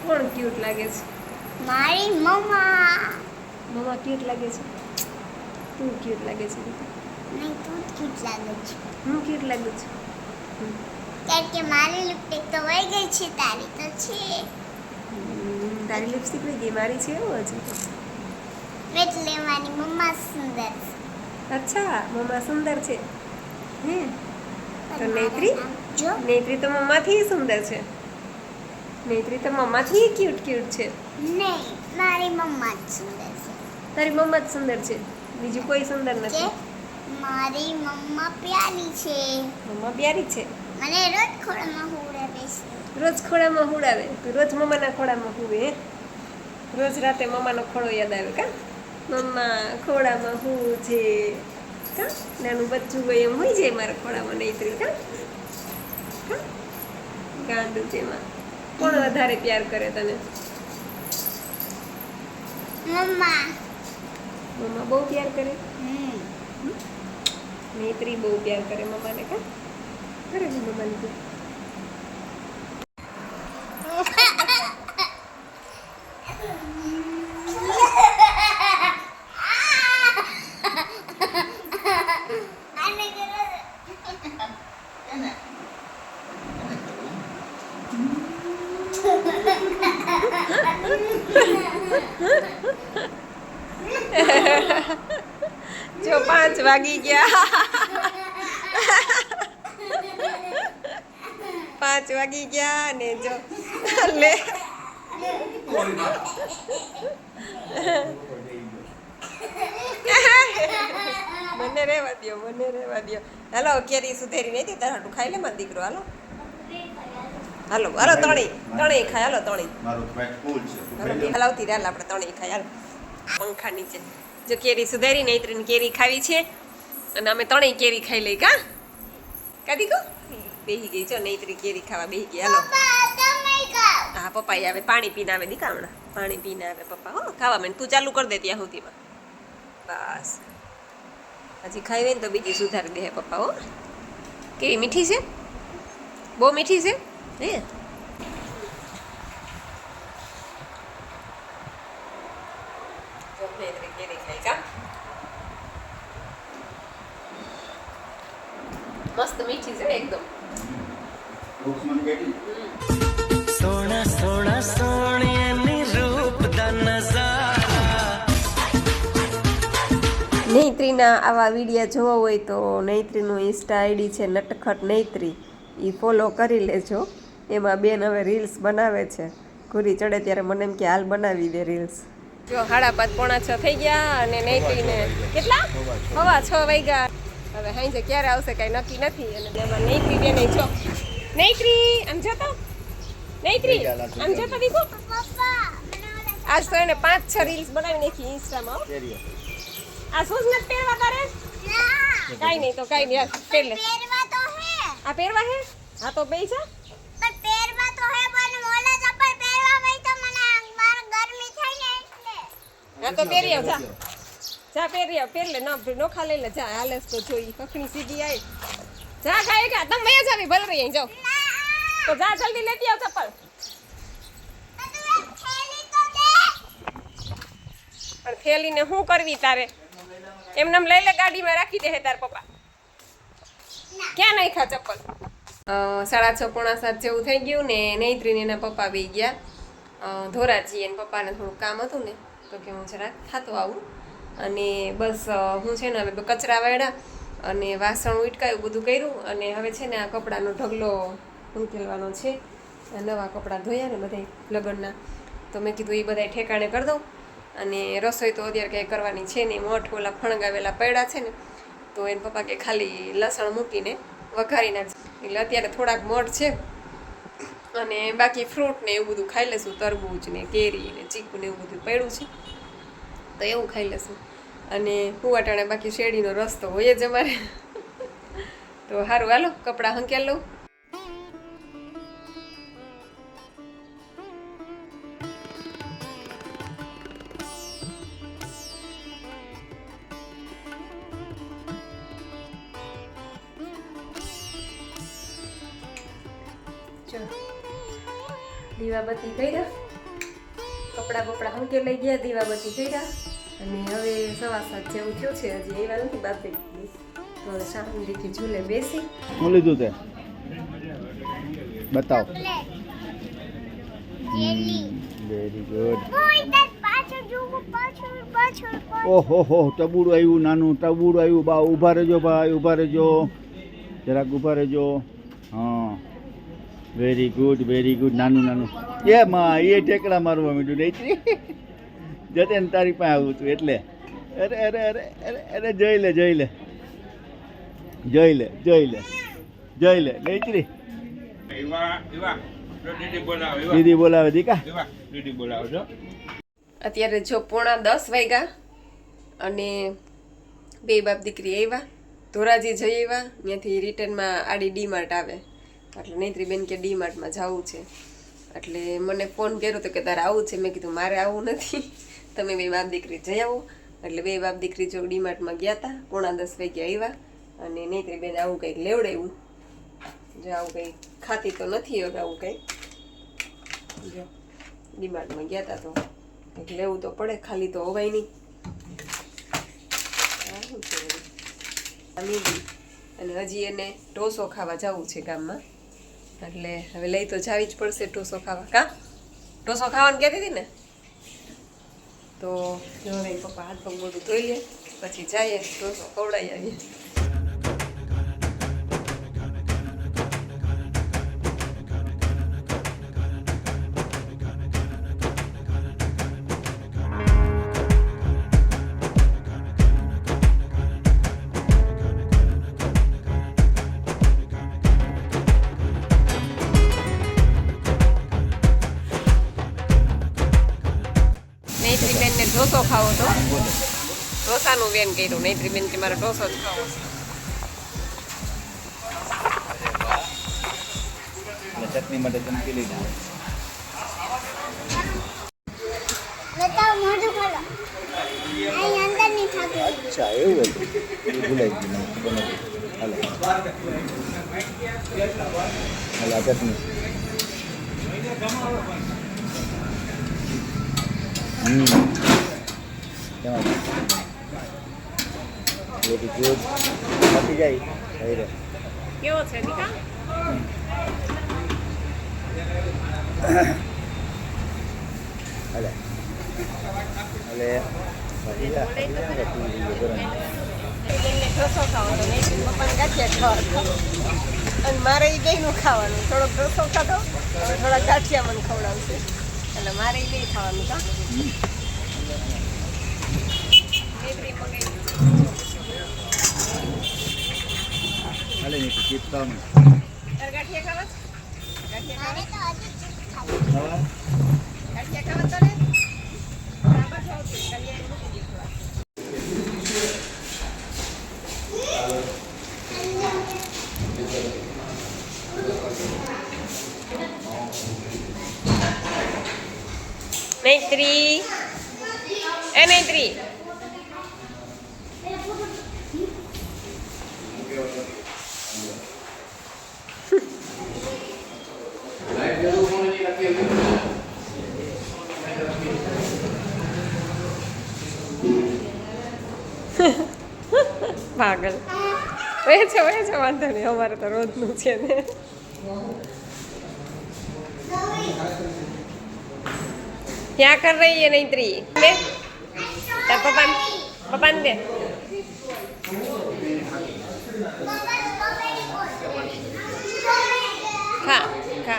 કોણ ક્યુટ લાગે છે? મારી મમ્મા. મમ્મા ક્યુટ લાગે છે? તું ક્યુટ લાગે છે? નહીં, તું જ ક્યુટ લાગે છે. હું ક્યુટ લાગુ છું? કારણ કે મારી લિપસ્ટિક તો વહી ગઈ છે, તારી તો છે. તારી લિપસ્ટિક વહી ગઈ, મારી છે એવું હજી? એટલે મારી મમ્મા સુંદર છે. અચ્છા, મમ્મા સુંદર છે. હે તો પણ નેત્રી? મારા આમ જો નેત્રી તો મમ્માથી સુંદર છે. નેત્રી તો મમ્માથી ક્યુટ ક્યુટ છે. નહીં, મારી મમ્મા જ સુંદર છે. તારી મમ્મા જ સુંદર છે, બીજું કોઈ સુંદર કે નથી. મારી મમ્મા પ્યારી છે. મમ્મા પ્યારી છે. મને રોજ ખોળામાં હુવડાવે છે. રોજ ખોળામાં હુડાવે તો રોજ મમ્માના ખોળામાં હુવે હે? રોજ રાતે મમ્માનો ખોળો યાદ આવે કા? મમ્મા ખોળામાં હું છે કા? નાનું બચ્ચું હોય એમ હોય જાય મારા ખોળામાં નેત્રી કા? કા? ગાંડું તેમાં કોણ વધારે પ્યાર કરે તને? મમ્મા. મમ્મા બહુ પ્યાર કરે. હમ. નેત્રી બહુ પ્યાર કરે મમ્માને કા? કરે ને મમ્માને તું? જો 5 વાગી ગયા. 5 વાગી ગયા ને જો લે મને રહેવા દ્યો. હાલો કેરી સુધેરી નહીં તારા હાટું ખાઈ લે મારો દીકરો. હાલો હાલો ત્રણેય ખાય. હાલો ત્રણેય હલાવતી રહે. આપણે ત્રણેય ખાય. હાલો પંખા નીચે જો કેરી સુધારી નેત્રીને કેરી ખાવી છે અને અમે ત્રણેય કેરી ખાઈ લઈ કા દીકુ બેહી ગઈ જો નેત્રી કેરી ખાવા બેહી ગઈ. હાલો હા પપ્પા આવે પાણી પીને આવે દીકા હમણાં પાણી પીને આવે પપ્પા. હો ખાવા માંડ તું ચાલુ કરી દે ત્યાં સુધીમાં. બસ હજી ખાઈ હોય ને તો બીજી સુધારી દે પપ્પા. હો કેવી મીઠી છે? બહુ મીઠી છે હે? કેરી ખાઈ કા મસ્ત મીઠી છે એકદમ. સોના સોના સોણિયાની રૂપ ਦਾ નਜ਼ਾરા. નૈત્રીના આવા વિડીયો જોવા હોય તો નૈત્રીનું ઇન્સ્ટા આઈડી છે નટખટ નૈત્રી, એ ફોલો કરી લેજો. એમાં બેન હવે રીલ્સ બનાવે છે. ઘૂરી ચડે ત્યારે મને એમ કે હાલ બનાવી દે રીલ્સ. જો 5:30 પોણા 6 થઈ ગયા અને નૈત્રીને કેટલા 6:15 વાગ્યા. હવે હાંજે ક્યારે આવશે કાંઈ નક્કી નથી. અને એમાં નૈત્રી બેન જો નૈત્રી આમ જતો નૈત્રી આમ જતો દીકુ. આજ તો એને 5-6 રીલ્સ બનાવી નાખી ઇન્સ્ટામાં. આ શૂઝ નથી પહેરવા તારે? કાંઈ નહીં તો કાંઈ નહીં પહેર લે. આ પહેરવા હે? હા તો બે છે. હા તો પહેરી આવ જા પહેરી આવ પહેર લે નોખા લઈ લે જા. હાલે તો જોઈ કખણી સીધી આવી જા ખાય કે તમે વયા જાવી ભલ રહી જાઓ તો જા જલ્દી લેતી આવ ચપ્પલ. પણ થેલીને શું કરવી તારે? એમને લઈ લે ગાડીમાં રાખી દે તાર પપ્પા. ક્યાં નાખ્યા ચપ્પલ? 6:30 પોણા 7 જેવું થઈ ગયું ને નૈત્રીને એના પપ્પા બી ગયા ધોરાજી. એને પપ્પાને થોડું કામ હતું ને તો કે હું જરાક ખાતો આવું. અને બસ હું છે ને હવે કચરા વાળ્યા અને વાસણ ઉટકાયું બધું કર્યું. અને હવે છે ને આ કપડાનો ઢગલો ઉકેલવાનો છે. નવા કપડાં ધોયા ને બધા લગ્નના તો મેં કીધું એ બધા ઠેકાણે કરી દઉં. અને રસોઈ તો અત્યારે કંઈ કરવાની છે નહીં. મઠ ઓલા ફણગાવેલા પડ્યા છે ને તો એને પપ્પા કે ખાલી લસણ મૂકીને વઘારી નાખશે. એટલે અત્યારે થોડાક મઠ છે અને બાકી ફ્રૂટ ને એવું બધું ખાઈ લેશું. તરબૂચ ને કેરી ને ચીકુ ને એવું બધું પડ્યું છે તો એવું ખાઈ લેશું. અને કુવાટાણે બાકી શેરડીનો રસ તો હોય જ અમારે. તો સારું હાલો કપડાં હંકેલ લઉં. દીવાબત્તી કર્યા કપડાં બપડા હંકે લઈ ગયા, દીવાબત્તી કર્યા અને હવે 7:15 જેવું થયું છે. હજી આવ્યા નથી બાપી. તો હવે શાંતિથી ઝૂલે બેસી. શું લીધું તે બતાવ. Jelly very good. કોઈ તાર પાછળ જોવો, પાછળ ઓહો હો, ટબુડું આવ્યું, નાનું ટબુડું આવ્યું. બા ઊભા રહેજો ભાઈ, ઊભા રહેજો, જરાક ઊભા રહેજો. હા વેરી ગુડ, વેરી ગુડ. નાનું નાનું એ માં એ ટેકડા મારવા માંડ્યું નહીં જતે ને તારી પાસે આવું હતું એટલે. અરે અરે અરે અરે અરે જોઈ લે જોઈ લે જોઈ લે જોઈ લે જોઈ લે નૈત્રી. દીદી બોલાવે દીકા. અત્યારે જો 9:45 વાગ્યા અને બે બાપ દીકરી આવ્યા. ધોરાજી જઈ આવ્યા, ત્યાંથી રિટર્નમાં આડી ડીમાર્ટ આવે એટલે નૈત્રી બેન કે ડીમાર્ટમાં જવું છે એટલે મને ફોન કર્યો તો કે તારે આવું છે. મેં કીધું મારે આવું નથી, તમે બે બાપ દીકરી જઈ આવો. એટલે બે બાપ દીકરી જો ડીમાર્ટમાં ગયા હતા. 9:45 વાગ્યા આવ્યા અને નૈત્રી બેન આવું કંઈક લેવડાવ્યું. જો આવું કંઈ ખાતી તો નથી હવે, આવું કંઈ જો ડીમાર્ટમાં ગયા હતા તો કંઈક લેવું તો પડે, ખાલી તો હોવાય નહીં. શું છે મેગી અને હજી એને ઢોસો ખાવા જવું છે ગામમાં એટલે હવે લઈ તો જાવી જ પડશે ઢોસો ખાવા. કા ઢોસો ખાવાનું કહેતી હતી ને? તો જો હવે પપ્પા હાથ પગ મોઢું ધોઈ લે પછી જઈએ ઢોસો ખવડાવી આવીએ. નૈત્રી બેન ને ઢોસો ખાવો તો ઢોસાનું બેન કર્યું. નૈત્રી બેન કે મારે ઢોસો જ ખાવો છે. ચટણી માટે ચમકી લીધા. બતાવ મોઢું ખોલો. અહીં અંદર ની થાકી. અચ્છા એવું હતું, એ ભૂલાઈ ગયું મને, ખબર નથી. હાલો હાલો આ ચટણી. કેમાં વેરી ગુડ. બાકી જાય થઈ રહે. કેવો છે દીકા? હાલે હાલે બાકી જા. બેનને ઢોસો ખાવો તો નૈત્રી પપ્પાને ગાંઠિયા ખાવા અને મારે એ બેયનું ખાવાનું. થોડોક ઢોસો ખાધો, હવે થોડા ગાંઠિયા મને ખવડાવશે એટલે મારે એ બે ખાવાનું. કા હાલે નહીં તો ચીપ ખાવાનું. તારે ગાંઠિયા ખાવા છે? ગાંઠિયા મારે ખાવા? તો હજી જ ખાવા ખાવું. ગાંઠિયા ખાવા તારે? આ બાજુ આવશે, કલ્યાણ મૂકી દે થોડા. નૈત્રી એ નૈત્રી પાગલ હોય છે વાંધો નહીં, અમારે તો રોજનું છે ને. क्या कर रही है नैत्री? दे तार पप्पा दे. खा खा